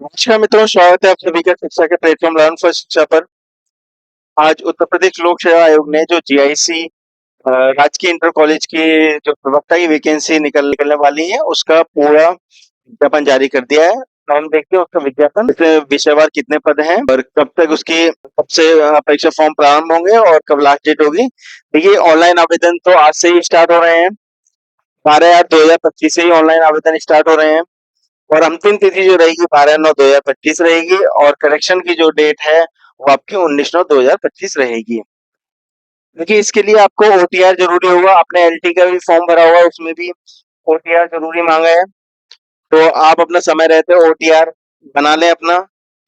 नमस्कार मित्रों, स्वागत है आप सभी का शिक्षा के प्लेटफॉर्म लर्न फॉर शिक्षा पर। आज उत्तर प्रदेश लोक सेवा आयोग ने जो जीआईसी राजकीय इंटर कॉलेज की जो प्रवक्ता की वैकेंसी निकलने वाली है, उसका पूरा विज्ञापन जारी कर दिया है। तो हम देखते हैं उसका विज्ञापन, इसमें विषयवार कितने पद हैं और कब तक उसकी कब से परीक्षा फॉर्म प्रारंभ होंगे और कब लास्ट डेट होगी। देखिए, ऑनलाइन आवेदन तो आज से ही स्टार्ट हो रहे हैं। 12/8/2025 से ही ऑनलाइन आवेदन स्टार्ट हो रहे हैं और अंतिम तिथि जो रहेगी 12/9/2025 रहेगी और करेक्शन की जो डेट है वो आपकी 19/9/2025 रहेगी। देखिए, इसके लिए आपको ओटीआर जरूरी होगा। आपने एलटी का भी फॉर्म भरा हुआ है, उसमें भी ओटीआर जरूरी मांगा है। तो आप अपना समय रहते ओटीआर बना लें, अपना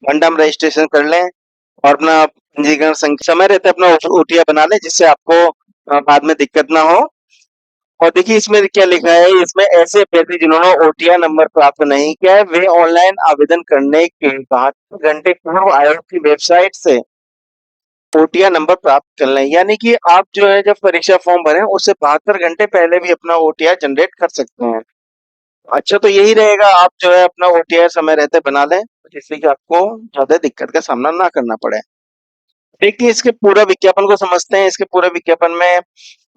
वन टाइम रजिस्ट्रेशन कर लें और अपना पंजीकरण समय रहते अपना ओटीआर बना लें, जिससे आपको बाद में दिक्कत ना हो। और देखिए, इसमें क्या लिखा है, इसमें ऐसे अभ्यर्थी जिन्होंने ओटीआर नंबर प्राप्त नहीं किया है, वे ऑनलाइन आवेदन करने के 72 घंटे पूर्व आयोग की वेबसाइट से ओटीआर नंबर प्राप्त कर लें। यानी कि आप जो है जब परीक्षा फॉर्म भरें उससे 72 घंटे पहले भी अपना ओटीआर जनरेट कर सकते हैं। अच्छा, तो यही रहेगा, आप जो है अपना ओटीआर समय रहते बना लें, जिससे कि आपको ज्यादा दिक्कत का सामना ना करना पड़े। देखिए, इसके पूरा विज्ञापन को समझते हैं। इसके पूरे विज्ञापन में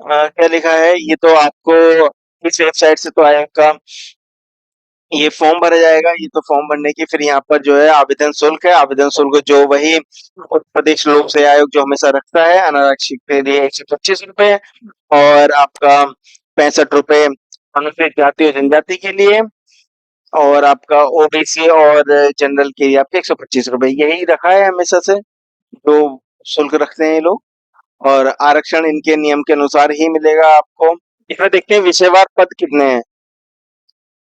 क्या लिखा है, ये तो आपको इस वेबसाइट से तो आयोग का ये फॉर्म भरा जाएगा। ये तो फॉर्म भरने की फिर यहाँ पर जो है आवेदन शुल्क है। आवेदन शुल्क जो वही उत्तर प्रदेश लोक सेवा आयोग जो हमेशा रखता है, अनारक्षित के लिए 125 रुपए और आपका 65 रुपए अनुसूचित जाति और जनजाति के लिए, और आपका ओबीसी और जनरल के लिए आपके 125 रुपए। यही रखा है हमेशा से, जो शुल्क रखते हैं ये लोग। और आरक्षण इनके नियम के अनुसार ही मिलेगा आपको। इसमें देखते हैं विषयवार पद कितने हैं।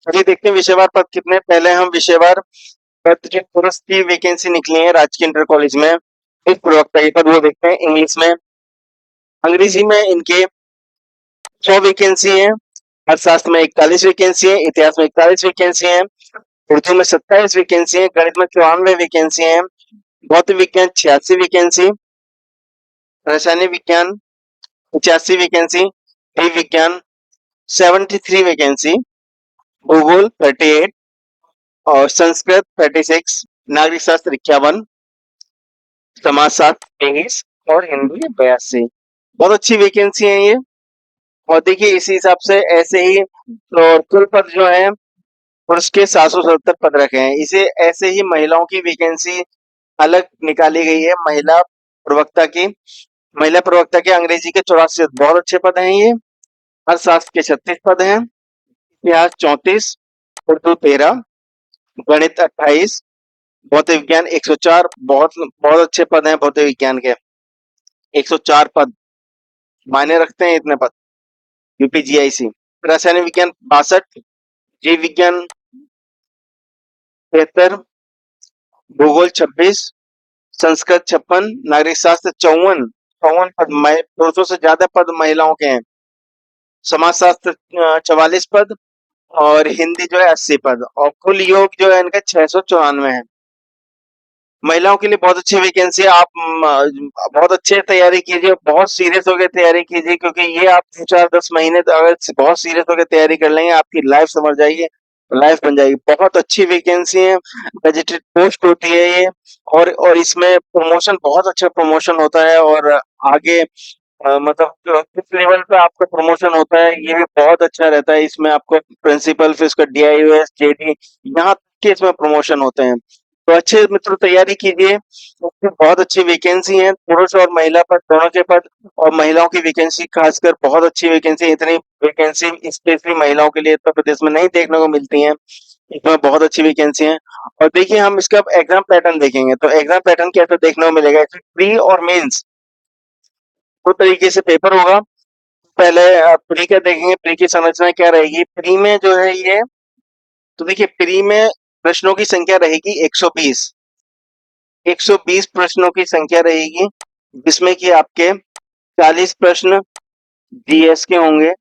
चलिए देखते हैं विषयवार पद कितने हैं। पहले हम विषयवार पद जो पुरुष की वैकेंसी निकली है राजकीय इंटर कॉलेज में, इस प्रवक्ता के पद वो देखते हैं। इंग्लिश में, अंग्रेजी में इनके 100 वैकेंसी है। अर्थशास्त्र में 41 वैकेंसी है। इतिहास में 41 वैकेंसी है। उर्दू में 27 वैकेंसी है। गणित में 94 वैकेंसी है। भौतिक विज्ञान 86 वैकेंसी। रासायनिक विज्ञान 85 वैकेंसी। जीव विज्ञान 73 वैकेंसी। भूगोल 38 और संस्कृत 36। नागरिक शास्त्र 51। समाजशास्त्र 23 और हिंदी 82। बहुत अच्छी वैकेंसी है ये। और देखिए, इसी हिसाब से ऐसे ही तो कुल पद जो है पुरुष के 770 पद रखे हैं। इसे ऐसे ही महिलाओं की वैकेंसी अलग निकाली गई है। महिला प्रवक्ता के अंग्रेजी के 84 बहुत अच्छे पद हैं ये। अर्थशास्त्र के 36 पद हैं। इतिहास 34, उर्दू 13, गणित 28, भौतिक विज्ञान 104 बहुत बहुत अच्छे पद हैं भौतिक विज्ञान के। 104 पद मायने रखते हैं इतने पद यूपीजीआईसी। रासायनिक विज्ञान 62, जीव विज्ञान 73, भूगोल 26, संस्कृत 56, नागरिक शास्त्र 54। 54 पद पुरुषों से ज्यादा पद महिलाओं के हैं। समाजशास्त्र 44 पद और हिंदी जो है 80 पद और कुल योग जो है इनका 694 है। महिलाओं के लिए बहुत अच्छी वैकेंसी है। आप बहुत अच्छे तैयारी कीजिए, बहुत सीरियस होकर तैयारी कीजिए, क्योंकि ये आप 2 4 10 महीने अगर बहुत सीरियस होकर तैयारी कर लेंगे, आपकी लाइफ समझ जाइए, लाइफ बन जाएगी। बहुत अच्छी वैकेंसी है, बजटेड पोस्ट होती है ये। और इसमें प्रमोशन बहुत अच्छा प्रमोशन होता है और आगे मतलब किस लेवल पे आपका प्रमोशन होता है ये भी बहुत अच्छा रहता है। इसमें आपको प्रिंसिपल फिर उसका डीआईओएस जेडी यहाँ के इसमें प्रमोशन होते हैं। तो अच्छे मित्रों तैयारी कीजिए, उसमें बहुत अच्छी वैकेंसी है पुरुष और महिला पद दोनों के पद। और महिलाओं की वैकेंसी खासकर बहुत अच्छी वैकेंसी, इतनी वैकेंसी स्पेशली महिलाओं के लिए उत्तर प्रदेश में नहीं देखने को मिलती है। इसमें बहुत अच्छी वैकेंसी है। और देखिए, हम इसका एग्जाम पैटर्न देखेंगे तो एग्जाम पैटर्न कैसा देखने को मिलेगा। इसमें प्री और मेंस दो तरीके से पेपर होगा। पहले प्री का देखेंगे, प्री की संरचना क्या रहेगी। प्री में जो है ये, तो देखिए प्री में प्रश्नों की संख्या रहेगी 120। 120 प्रश्नों की संख्या रहेगी, जिसमें कि आपके 40 प्रश्न जीएस के होंगे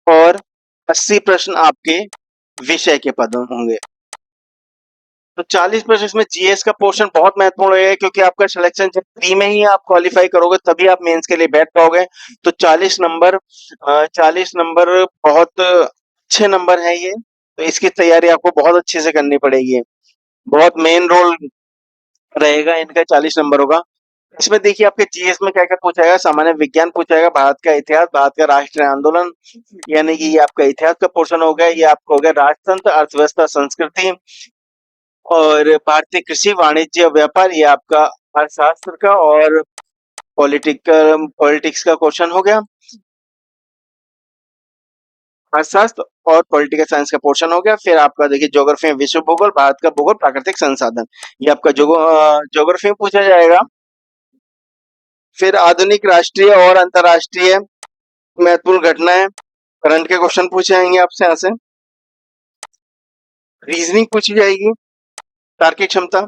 और 80 प्रश्न आपके विषय के पद होंगे। तो 40 प्रश्न इसमें जीएस का पोर्शन बहुत महत्वपूर्ण है, क्योंकि आपका सिलेक्शन जब प्री में ही आप क्वालिफाई करोगे तभी आप मेंस के लिए बैठ पाओगे। तो 40 नंबर बहुत अच्छे नंबर है ये। तो इसकी तैयारी आपको बहुत अच्छे से करनी पड़ेगी। बहुत मेन रोल रहेगा इनका 40 नंबरों का। इसमें देखिए आपके जीएस में क्या-क्या पूछा जाएगा, सामान्य विज्ञान पूछा जाएगा, भारत का इतिहास, भारत का राष्ट्रीय आंदोलन, यानी कि ये आपका इतिहास का पोर्शन हो गया, ये आपका हो गया राजतंत्र, अर्थव्यवस्था, संस्कृति और भारतीय कृषि, वाणिज्य, व्यापार, ये आपका अर्थशास्त्र का और पॉलिटिक्स का क्वेश्चन हो गया। अर्थशास्त्र और पॉलिटिकल साइंस का पोर्शन हो गया। फिर आपका देखिए ज्योग्राफी में विश्व भूगोल, भारत का भूगोल, प्राकृतिक संसाधन, ये आपका ज्योग्राफी में पूछा जाएगा। फिर आधुनिक राष्ट्रीय और अंतर्राष्ट्रीय महत्वपूर्ण घटनाएं, करंट के क्वेश्चन पूछे जाएंगे आपसे यहाँ से। रीजनिंग पूछी जाएगी, तार्किक क्षमता,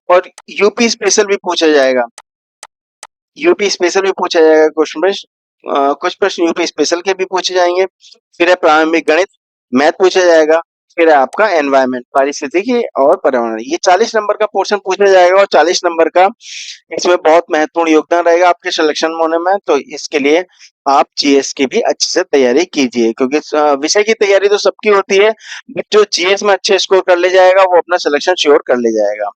और यूपी स्पेशल भी पूछा जाएगा। यूपी स्पेशल भी पूछा जाएगा क्वेश्चन में। कुछ प्रश्न यूपी स्पेशल के भी पूछे जाएंगे। फिर है प्रारंभिक गणित, मैथ पूछा जाएगा। फिर है आपका एनवायरमेंट, पारिस्थितिकी और पर्यावरण, ये 40 नंबर का पोर्शन पूछा जाएगा और 40 नंबर का इसमें बहुत महत्वपूर्ण योगदान रहेगा आपके सिलेक्शन होने में। तो इसके लिए आप जीएस की भी अच्छे से तैयारी कीजिए, क्योंकि विषय की तैयारी तो सबकी होती है, बट जो जीएस में अच्छे स्कोर कर ले जाएगा वो अपना सिलेक्शन श्योर कर ले जाएगा।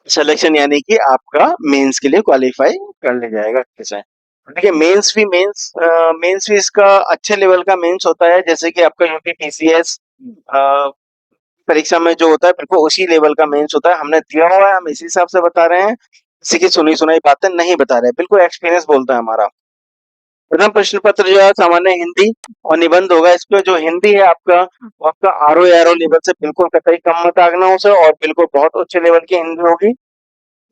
सिलेक्शन यानी कि आपका मेंस के लिए क्वालिफाई कर ले जाएगा अच्छे से। देखिए मेंस भी इसका अच्छे लेवल का मेंस होता है, जैसे कि आपका यूपी पीसीएस परीक्षा में जो होता है बिल्कुल उसी लेवल का मेंस होता है। हमने दिया हुआ है, हम इसी हिसाब से बता रहे हैं, किसी की सुनी सुनाई बातें नहीं बता रहे हैं, बिल्कुल एक्सपीरियंस बोलता है हमारा। प्रथम प्रश्न पत्र जो है सामान्य हिंदी और निबंध होगा। इस पे जो हिंदी है आपका, वो आपका आरओ एरो लेवल से बिल्कुल कतई कम मत आंकना उसे, और बिल्कुल बहुत उच्च लेवल की हिंदी होगी।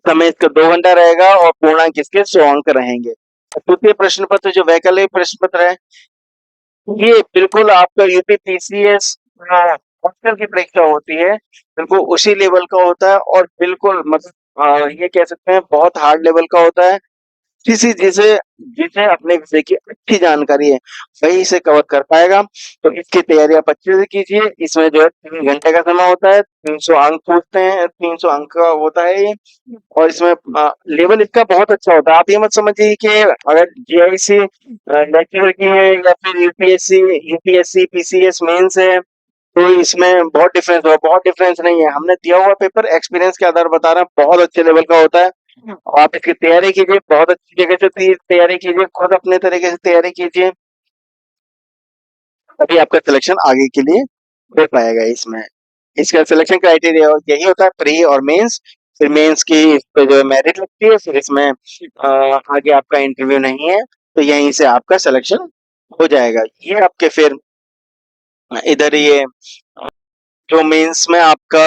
समय इसका 2 घंटा रहेगा और पूर्णांक इसके 100 अंक रहेंगे। द्वितीय प्रश्न पत्र जो वैकल्पिक प्रश्न पत्र है, ये बिल्कुल आपका यूपी पीसीएस हॉस्टल की परीक्षा होती है, बिल्कुल उसी लेवल का होता है और बिल्कुल मतलब ये कह सकते हैं बहुत हार्ड लेवल का होता है। किसी जिसे जिसे अपने विषय की अच्छी जानकारी है वही इसे कवर कर पाएगा। तो इसकी तैयारी आप अच्छे से कीजिए। इसमें जो है 3 घंटे का समय होता है, 300 अंक पूछते हैं, 300 अंक का होता है ये। और इसमें लेवल इसका बहुत अच्छा होता है। आप ये मत समझिए कि अगर जीआईसी लेक्चर की है या फिर यूपीएससी पीसीएस मेंस है तो इसमें बहुत डिफरेंस होगा, बहुत डिफरेंस नहीं है। हमने दिया हुआ पेपर एक्सपीरियंस के आधार बता रहे हैं, बहुत अच्छे लेवल का होता है। आप इसकी तैयारी कीजिए, बहुत अच्छी जगह से तैयारी कीजिए, खुद अपने तरीके से तैयारी कीजिए, तभी आपका सिलेक्शन आगे के लिए हो पाएगा। इसमें इसका सिलेक्शन क्राइटेरिया यही होता है, प्री और मेंस। फिर मेंस की इस पे जो है मेरिट लगती है, फिर इसमें आगे आपका इंटरव्यू नहीं है, तो यहीं से आपका सिलेक्शन हो जाएगा। ये आपके फिर इधर ये जो मेंस में आपका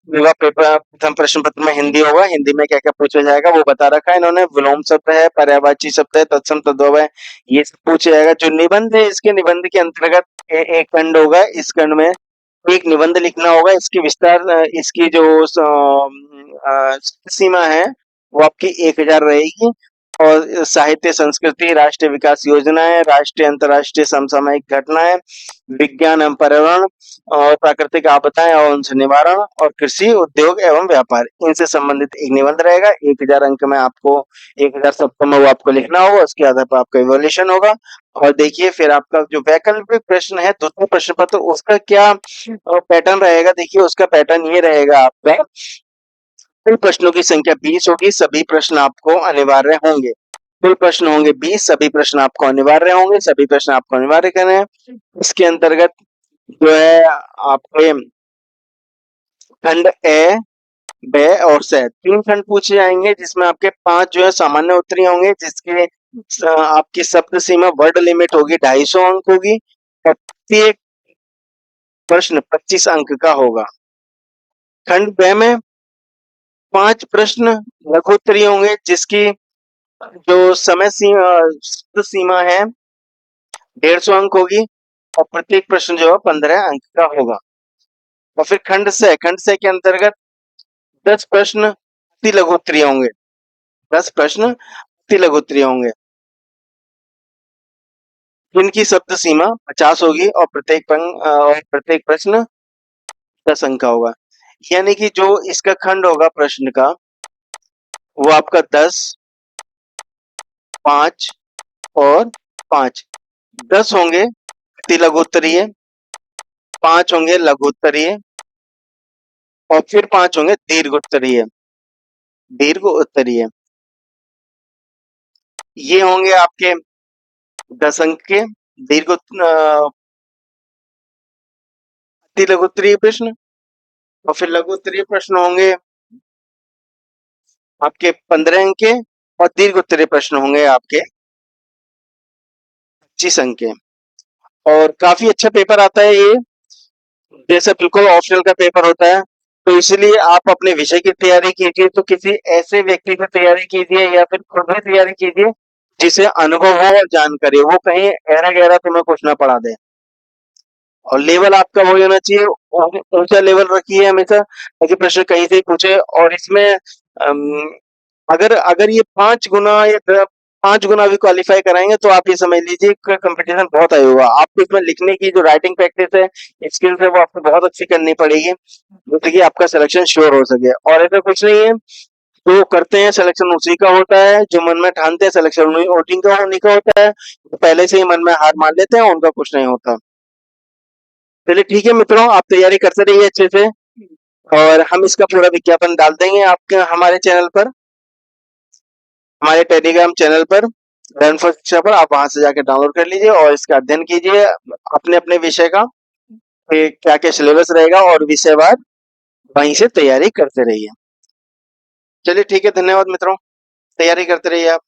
होगा पेपर, प्रथम प्रश्न पत्र में हिंदी होगा। हिंदी में क्या क्या पूछा जाएगा वो बता रखा है इन्होंने। विलोम शब्द है, पर्यायवाची शब्द है, तत्सम तद्भव है, ये सब पूछा जाएगा। जो निबंध है, इसके निबंध के अंतर्गत एक खंड होगा। इस खंड में एक निबंध लिखना होगा। इसकी विस्तार इसकी जो सीमा है वो आपकी 1000 रहेगी। और साहित्य, संस्कृति, राष्ट्रीय विकास योजनाएं, राष्ट्रीय अंतर्राष्ट्रीय समसामयिक घटनाएं, विज्ञान एवं पर्यावरण और प्राकृतिक आपदाएं और उनसे निवारण, और कृषि, उद्योग एवं व्यापार, इनसे संबंधित एक निबंध रहेगा। 1000 अंक में आपको 1000 शब्दों में वो आपको लिखना होगा, उसके आधार पर आपका इवोल्यूशन होगा। और देखिए फिर आपका जो वैकल्पिक प्रश्न है द्वितीय प्रश्न पत्र, उसका क्या पैटर्न रहेगा। देखिए उसका पैटर्न ये रहेगा आपका, कुल प्रश्नों की संख्या 20 होगी, सभी प्रश्न आपको अनिवार्य होंगे। कुल प्रश्न होंगे 20, सभी प्रश्न आपको अनिवार्य होंगे, सभी प्रश्न आपको अनिवार्य करने हैं। इसके अंतर्गत जो है आपके खंड ए, ब और स, 3 खंड पूछे जाएंगे, जिसमें आपके 5 जो है सामान्य उत्तरीय होंगे, जिसके आपकी शब्द सीमा वर्ड लिमिट होगी 250 अंक होगी, और प्रत्येक प्रश्न 25 अंक का होगा। खंड ब में 5 प्रश्न लघु उत्तरीय होंगे, जिसकी जो समय सीमा शब्द सीमा है 150 अंक होगी, और प्रत्येक प्रश्न जो है 15 अंक का होगा। और फिर खंड से के अंतर्गत 10 प्रश्न अति लघु उत्तरीय होंगे, 10 प्रश्न अति लघु उत्तरीय होंगे, जिनकी शब्द सीमा 50 होगी, और प्रत्येक प्रश्न 10 अंक का होगा। यानी कि जो इसका खंड होगा प्रश्न का, वो आपका 10, 5 और 5, 10 होंगे अति लघु उत्तरीय, 5 होंगे लघु उत्तरीय, और फिर 5 होंगे दीर्घ उत्तरीय। दीर्घ उत्तरीय ये होंगे आपके 10 अंक के। दीर्घ अति लघु उत्तरीय प्रश्न। और फिर लघु उत्तरीय प्रश्न होंगे आपके 15 अंक के। और दीर्घ उत्तरीय प्रश्न होंगे आपके 25 अंक के। और काफी अच्छा पेपर आता है ये, जैसे बिल्कुल ऑप्शनल का पेपर होता है। तो इसलिए आप अपने विषय की तैयारी कीजिए तो किसी ऐसे व्यक्ति से तैयारी कीजिए या फिर खुद भी तैयारी कीजिए जिसे अनुभव हो और जानकारी हो, वो कहीं गहरा गहरा तुम्हें कुछ ना पढ़ा दे। और लेवल आपका वो होना चाहिए, ऊंचा लेवल रखिए हमेशा, ताकि प्रश्न कहीं से ही पूछे। और इसमें अगर अगर ये 5 गुना या 5 गुना भी क्वालिफाई कराएंगे तो आप ये समझ लीजिए कि कंपटीशन बहुत हाई होगा। आपको इसमें लिखने की जो राइटिंग प्रैक्टिस है, स्किल्स है, वो आपको बहुत अच्छी करनी पड़ेगी, जिससे कि आपका सिलेक्शन श्योर हो सके। और ऐसा कुछ नहीं है, जो करते हैं सिलेक्शन उसी का होता है, जो मन में ठानते हैं सिलेक्शन उन्हीं का उन्हीं का होता है, तो पहले से ही मन में हार मान लेते हैं, उनका कुछ नहीं होता। चलिए ठीक है मित्रों, आप तैयारी करते रहिए अच्छे से। और हम इसका पूरा विज्ञापन डाल देंगे आपके हमारे चैनल पर, हमारे टेलीग्राम चैनल पर, लर्न फॉर शिक्षा पर। आप वहां से जाके डाउनलोड कर लीजिए और इसका अध्ययन कीजिए अपने अपने विषय का, कि क्या क्या सिलेबस रहेगा, और विषयवार वहीं से तैयारी करते रहिए। चलिए ठीक है, धन्यवाद मित्रों, तैयारी करते रहिए आप।